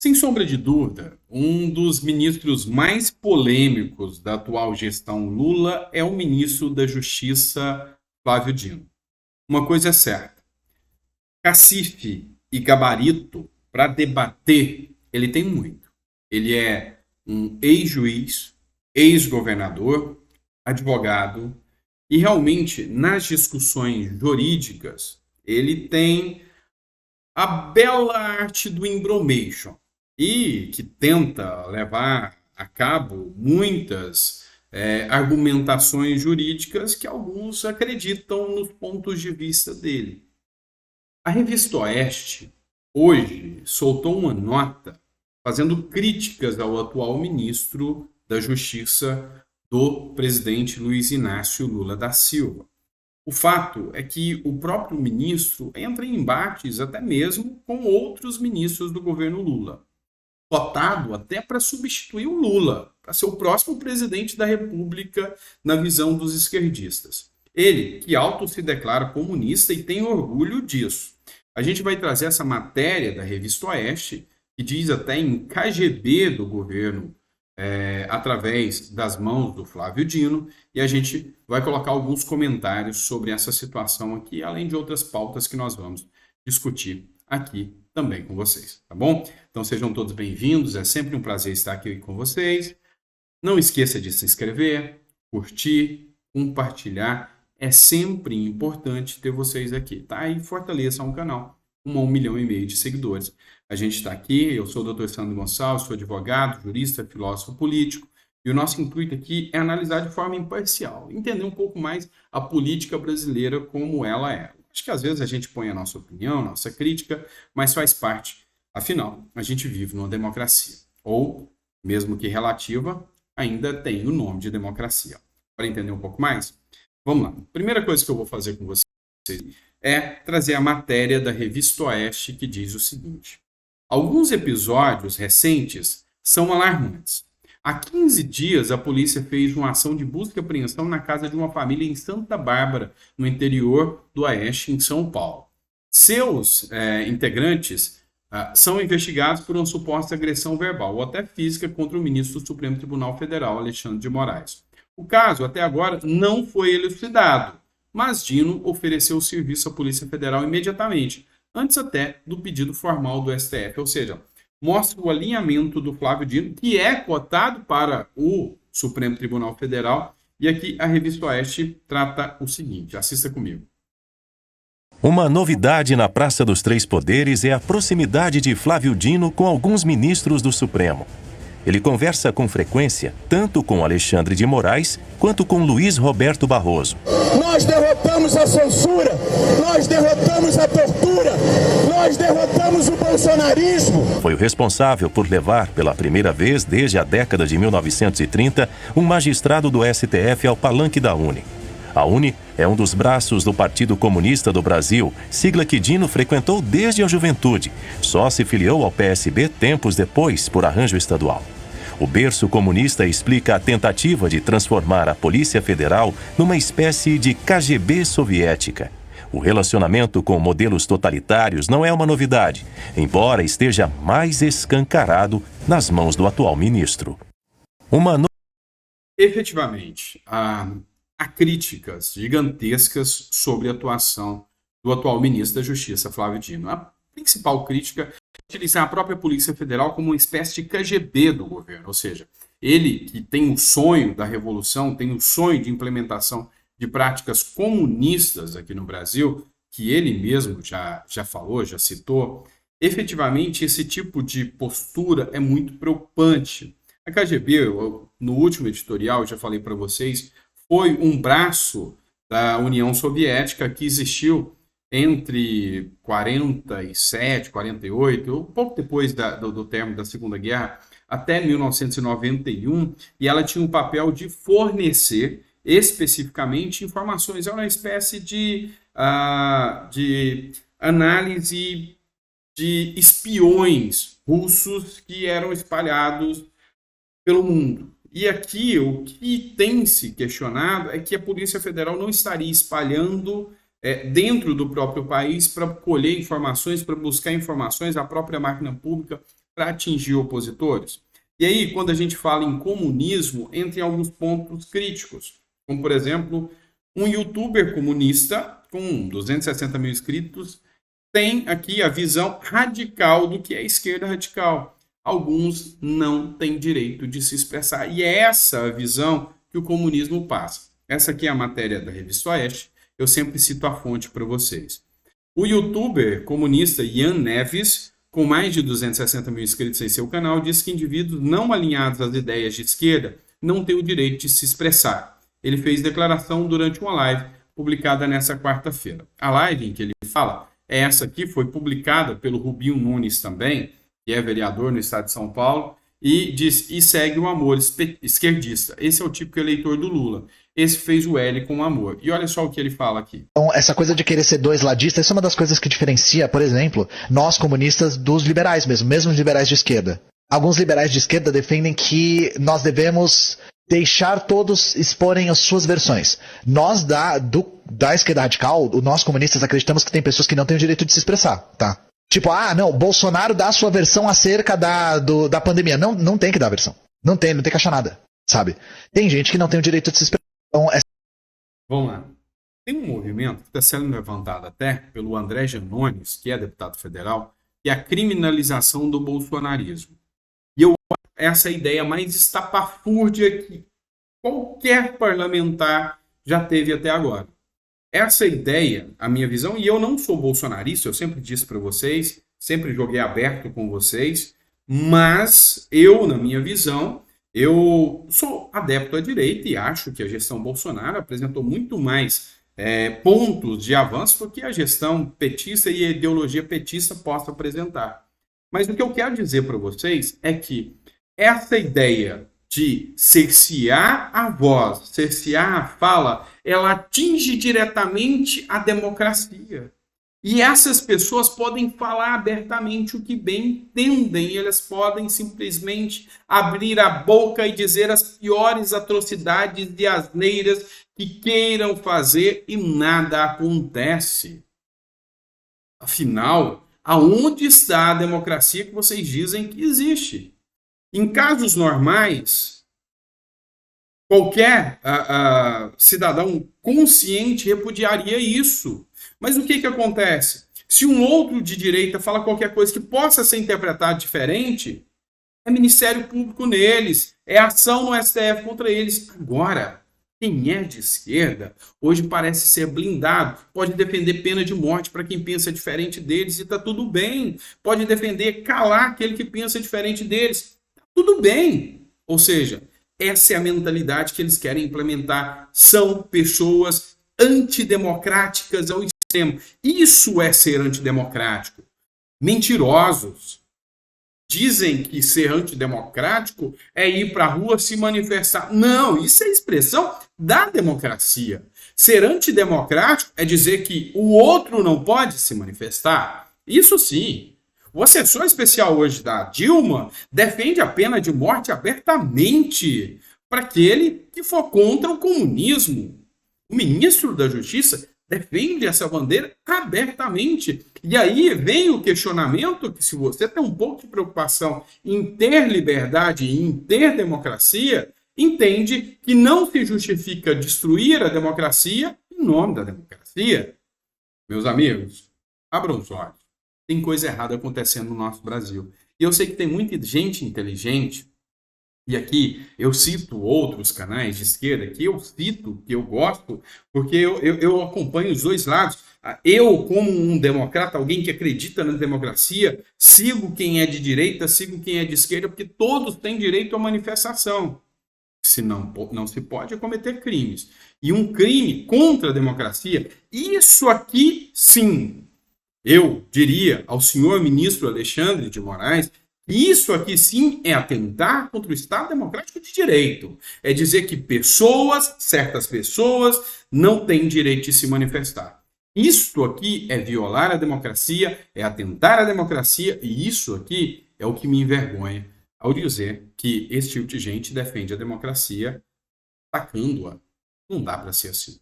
Sem sombra de dúvida, um dos ministros mais polêmicos da atual gestão Lula é o ministro da Justiça, Flávio Dino. Uma coisa é certa: cacife e gabarito para debater, ele tem muito. Ele é um ex-juiz, ex-governador, advogado, e realmente, nas discussões jurídicas, ele tem a bela arte do embromation e que tenta levar a cabo muitas argumentações jurídicas que alguns acreditam nos pontos de vista dele. A Revista Oeste, hoje, soltou uma nota fazendo críticas ao atual ministro da Justiça do presidente Luiz Inácio Lula da Silva. O fato é que o próprio ministro entra em embates até mesmo com outros ministros do governo Lula, cotado até para substituir o Lula, para ser o próximo presidente da República na visão dos esquerdistas. Ele, que auto se declara comunista e tem orgulho disso. A gente vai trazer essa matéria da Revista Oeste, que diz até em KGB do governo, através das mãos do Flávio Dino, e a gente vai colocar alguns comentários sobre essa situação aqui, além de outras pautas que nós vamos discutir aqui também com vocês, tá bom? Então sejam todos bem-vindos, é sempre um prazer estar aqui com vocês. Não esqueça de se inscrever, curtir, compartilhar, é sempre importante ter vocês aqui, tá? E fortaleçam o canal, com 1,5 milhão de seguidores. A gente está aqui, eu sou o Dr. Sandro Gonçalves, sou advogado, jurista, filósofo político, e o nosso intuito aqui é analisar de forma imparcial, entender um pouco mais a política brasileira como ela é. Acho que às vezes a gente põe a nossa opinião, nossa crítica, mas faz parte. Afinal, a gente vive numa democracia, ou, mesmo que relativa, ainda tem o nome de democracia. Para entender um pouco mais, vamos lá. Primeira coisa que eu vou fazer com vocês é trazer a matéria da Revista Oeste, que diz o seguinte: alguns episódios recentes são alarmantes. Há 15 dias, a polícia fez uma ação de busca e apreensão na casa de uma família em Santa Bárbara, no interior do Oeste, em São Paulo. Seus integrantes são investigados por uma suposta agressão verbal ou até física contra o ministro do Supremo Tribunal Federal, Alexandre de Moraes. O caso, até agora, não foi elucidado, mas Dino ofereceu o serviço à Polícia Federal imediatamente, antes até do pedido formal do STF, ou seja, mostra o alinhamento do Flávio Dino, que é cotado para o Supremo Tribunal Federal, e aqui a Revista Oeste trata o seguinte, assista comigo. Uma novidade na Praça dos Três Poderes é a proximidade de Flávio Dino com alguns ministros do Supremo. Ele conversa com frequência tanto com Alexandre de Moraes quanto com Luiz Roberto Barroso. Nós derrotamos a censura, nós derrotamos a tortura, nós derrotamos o bolsonarismo. Foi o responsável por levar, pela primeira vez desde a década de 1930, um magistrado do STF ao palanque da UNE. A UNE é um dos braços do Partido Comunista do Brasil, sigla que Dino frequentou desde a juventude. Só se filiou ao PSB tempos depois, por arranjo estadual. O berço comunista explica a tentativa de transformar a Polícia Federal numa espécie de KGB soviética. O relacionamento com modelos totalitários não é uma novidade, embora esteja mais escancarado nas mãos do atual ministro. Efetivamente, há críticas gigantescas sobre a atuação do atual ministro da Justiça, Flávio Dino. A principal crítica é utilizar a própria Polícia Federal como uma espécie de KGB do governo, ou seja, ele que tem o sonho da revolução, tem o sonho de implementação de práticas comunistas aqui no Brasil, que ele mesmo já falou, já citou, efetivamente esse tipo de postura é muito preocupante. A KGB, no último editorial, já falei para vocês, foi um braço da União Soviética que existiu entre 47, 48, um pouco depois do término da Segunda Guerra, até 1991, e ela tinha um papel de fornecer especificamente informações. É uma espécie de análise de espiões russos que eram espalhados pelo mundo. E aqui o que tem se questionado é que a Polícia Federal não estaria espalhando dentro do próprio país para colher informações, para buscar informações, a própria máquina pública, para atingir opositores? E aí, quando a gente fala em comunismo, entra em alguns pontos críticos, como, por exemplo, um youtuber comunista com 260 mil inscritos tem aqui a visão radical do que é esquerda radical. Alguns não têm direito de se expressar. E é essa a visão que o comunismo passa. Essa aqui é a matéria da Revista Oeste. Eu sempre cito a fonte para vocês. O youtuber comunista Ian Neves, com mais de 260 mil inscritos em seu canal, diz que indivíduos não alinhados às ideias de esquerda não têm o direito de se expressar. Ele fez declaração durante uma live publicada nessa quarta-feira. A live em que ele fala, essa aqui foi publicada pelo Rubinho Nunes também, que é vereador no estado de São Paulo, e diz, e segue o amor esquerdista. Esse é o típico eleitor do Lula. Esse fez o L com o amor. E olha só o que ele fala aqui. Então, essa coisa de querer ser dois ladistas, isso é uma das coisas que diferencia, por exemplo, nós comunistas dos liberais mesmo os liberais de esquerda. Alguns liberais de esquerda defendem que nós devemos deixar todos exporem as suas versões. Nós, da esquerda radical, nós comunistas acreditamos que tem pessoas que não têm o direito de se expressar, tá? Tipo, não, Bolsonaro dá a sua versão acerca da pandemia. Não tem que dar a versão. Não tem que achar nada, sabe? Tem gente que não tem o direito de se expressar. Então, Vamos lá. Tem um movimento que está sendo levantado até pelo André Janones, que é deputado federal, que é a criminalização do bolsonarismo. E eu acho essa a ideia mais estapafúrdia que qualquer parlamentar já teve até agora. Essa ideia, a minha visão, e eu não sou bolsonarista, eu sempre disse para vocês, sempre joguei aberto com vocês, mas eu, na minha visão, eu sou adepto à direita e acho que a gestão Bolsonaro apresentou muito mais pontos de avanço do que a gestão petista e a ideologia petista possa apresentar. Mas o que eu quero dizer para vocês é que essa ideia de cercear a voz, cercear a fala, ela atinge diretamente a democracia. E essas pessoas podem falar abertamente o que bem entendem, elas podem simplesmente abrir a boca e dizer as piores atrocidades e asneiras que queiram fazer e nada acontece. Afinal, aonde está a democracia que vocês dizem que existe? Em casos normais, qualquer cidadão consciente repudiaria isso. Mas o que acontece? Se um outro de direita fala qualquer coisa que possa ser interpretada diferente, é Ministério Público neles, é ação no STF contra eles. Agora, quem é de esquerda, hoje parece ser blindado, pode defender pena de morte para quem pensa diferente deles e está tudo bem. Pode defender calar aquele que pensa diferente deles. Tudo bem. Ou seja, essa é a mentalidade que eles querem implementar. São pessoas antidemocráticas ao extremo. Isso é ser antidemocrático. Mentirosos. Dizem que ser antidemocrático é ir para a rua se manifestar. Não, isso é expressão da democracia. Ser antidemocrático é dizer que o outro não pode se manifestar. Isso sim. O assessor especial hoje da Dilma defende a pena de morte abertamente para aquele que for contra o comunismo. O ministro da Justiça defende essa bandeira abertamente. E aí vem o questionamento que se você tem um pouco de preocupação em ter liberdade e em ter democracia, entende que não se justifica destruir a democracia em nome da democracia. Meus amigos, abram os olhos. Tem coisa errada acontecendo no nosso Brasil. E eu sei que tem muita gente inteligente, e aqui eu cito outros canais de esquerda que eu cito, que eu gosto, porque eu acompanho os dois lados. Eu, como um democrata, alguém que acredita na democracia, sigo quem é de direita, sigo quem é de esquerda, porque todos têm direito à manifestação. Se não se pode cometer crimes. E um crime contra a democracia, isso aqui sim. Eu diria ao senhor ministro Alexandre de Moraes, isso aqui sim é atentar contra o Estado Democrático de Direito. É dizer que certas pessoas, não têm direito de se manifestar. Isso aqui é violar a democracia, é atentar à democracia, e isso aqui é o que me envergonha ao dizer que esse tipo de gente defende a democracia atacando-a. Não dá para ser assim.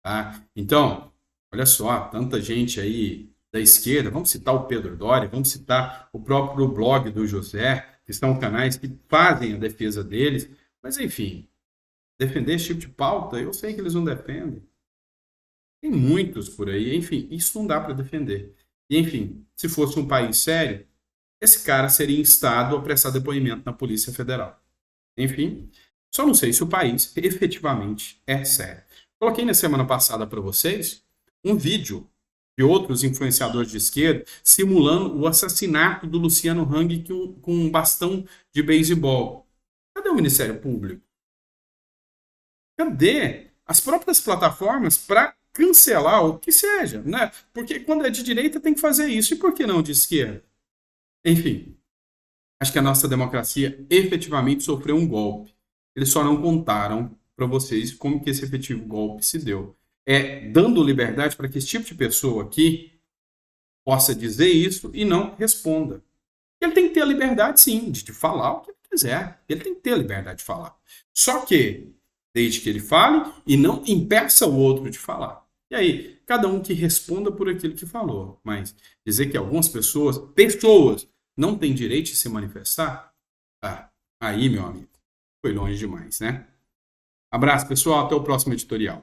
Tá? Então, olha só, tanta gente aí da esquerda, vamos citar o Pedro Doria, vamos citar o próprio blog do José, que são canais que fazem a defesa deles, mas enfim, defender esse tipo de pauta, eu sei que eles não defendem. Tem muitos por aí, enfim, isso não dá para defender. E enfim, se fosse um país sério, esse cara seria instado a prestar depoimento na Polícia Federal. Enfim, só não sei se o país efetivamente é sério. Coloquei na semana passada para vocês um vídeo de outros influenciadores de esquerda simulando o assassinato do Luciano Hang com um bastão de beisebol. Cadê o Ministério Público? Cadê as próprias plataformas para cancelar o que seja, né? Porque quando é de direita tem que fazer isso, e por que não de esquerda? Enfim, acho que a nossa democracia efetivamente sofreu um golpe. Eles só não contaram para vocês como que esse efetivo golpe se deu. Dando liberdade para que esse tipo de pessoa aqui possa dizer isso e não responda. Ele tem que ter a liberdade, sim, de falar o que ele quiser. Ele tem que ter a liberdade de falar. Só que, desde que ele fale e não impeça o outro de falar. E aí, cada um que responda por aquilo que falou. Mas dizer que algumas pessoas não têm direito de se manifestar, aí, meu amigo, foi longe demais, né? Abraço, pessoal. Até o próximo editorial.